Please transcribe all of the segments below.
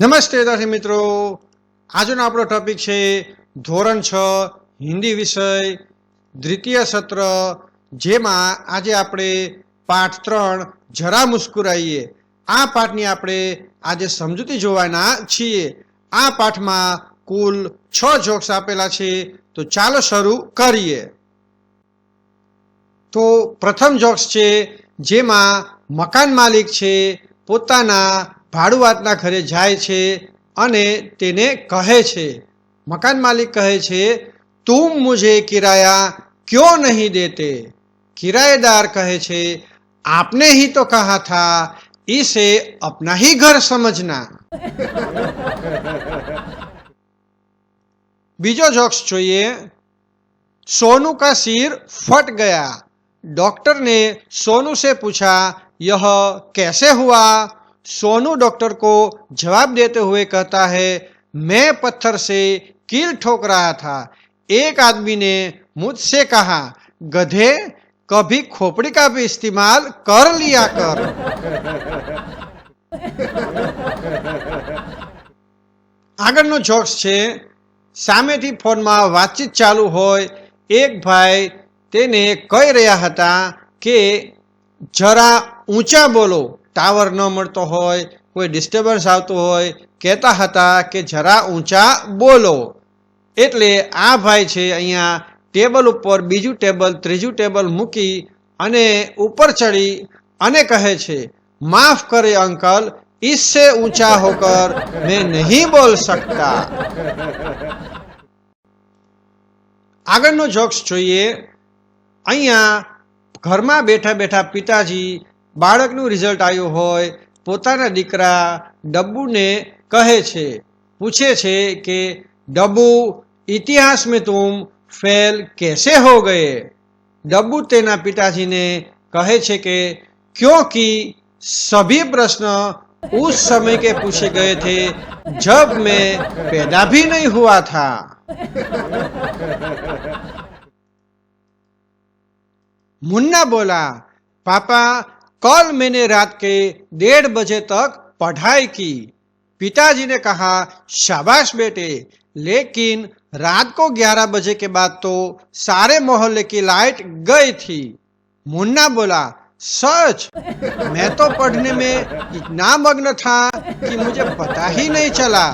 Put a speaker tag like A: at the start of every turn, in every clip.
A: નમસ્તે વિદ્યાર્થી મિત્રો, આજનો આપણો ટોપિક છે ધોરણ 6 હિન્દી વિષય દ્વિતીય સત્ર, જેમાં આજે આપણે પાઠ 3 જરા મુસ્કુરાઈએ આ પાઠની આપણે આજે સમજૂતી જોવાના છીએ। આ પાઠમાં કુલ 6 જોક્સ આપેલા છે, તો ચાલો શરૂ કરીએ। તો પ્રથમ જોક્સ છે, જેમાં મકાન માલિક છે પોતાના ભાડુઆતના ઘરે જાય છે અને તેને કહે છે, મકાન માલિક કહે છે, तुम मुझे किराया क्यों नहीं देते? किराएदार कहे छे, आपने ही तो कहा था इसे अपना ही घर समझना। बीजो जोक्स જોઈએ। सोनू का सिर फट गया। डॉक्टर ने सोनू से पूछा, यह कैसे हुआ? सोनू डॉक्टर को जवाब देते हुए कहता है, मैं पत्थर से कील ठोक रहा था। एक आदमी ने मुझसे कहा, गधे कभी खोपड़ी का भी इस्तेमाल कर लिया कर। આગળનો જોક્સ છે, સામેથી ફોનમાં વાતચીત ચાલુ હોય, એક ભાઈ તેને કહી રહ્યા હતા કે જરા ઊંચા બોલો, ટાવર ન મળતો હોય, કોઈ ડિસ્ટર્બન્સ આવતું હોય, કહેતા હતા કે જરા ઊંચા બોલો। એટલે આ ભાઈ છે અહીંયા ટેબલ ઉપર બીજું ટેબલ ત્રીજું ટેબલ મૂકી અને ઉપર ચડી અને કહે છે, માફ કરે અંકલ, इससे ऊंचा होकर मैं नहीं बोल सकता। આગળનો જોક્સ જોઈએ। અહીંયા ઘરમાં બેઠા બેઠા પિતાજી બાળકનું રિઝલ્ટ આવ્યું હોય, પોતાના દીકરા ડબ્બુને કહે છે, પૂછે છે કે डब्बू इतिहास में तुम फेल कैसे हो गए? डब्बू तेना पिताजी ने कहे छे के क्योंकि सभी प्रश्न उस समय के पूछे गए थे जब मैं पैदा भी नहीं हुआ था। मुन्ना बोला, पापा कल मैंने रात के 1:30 बजे तक पढ़ाई की। पिताजी ने कहा, शाबाश बेटे, लेकिन रात को 11 बजे के बाद तो सारे मोहल्ले की लाइट गई थी। मुन्ना बोला, सच? मैं तो पढ़ने में इतना मग्न था कि मुझे पता ही नहीं चला।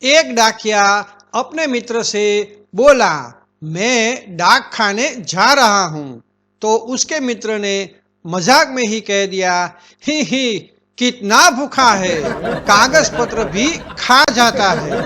A: एक डाकिया अपने मित्र से बोला, मैं डाक खाने जा रहा हूं। तो उसके मित्र ने मजाक में ही कह दिया, ही कितना भूखा है, कागज पत्र भी खा जाता है।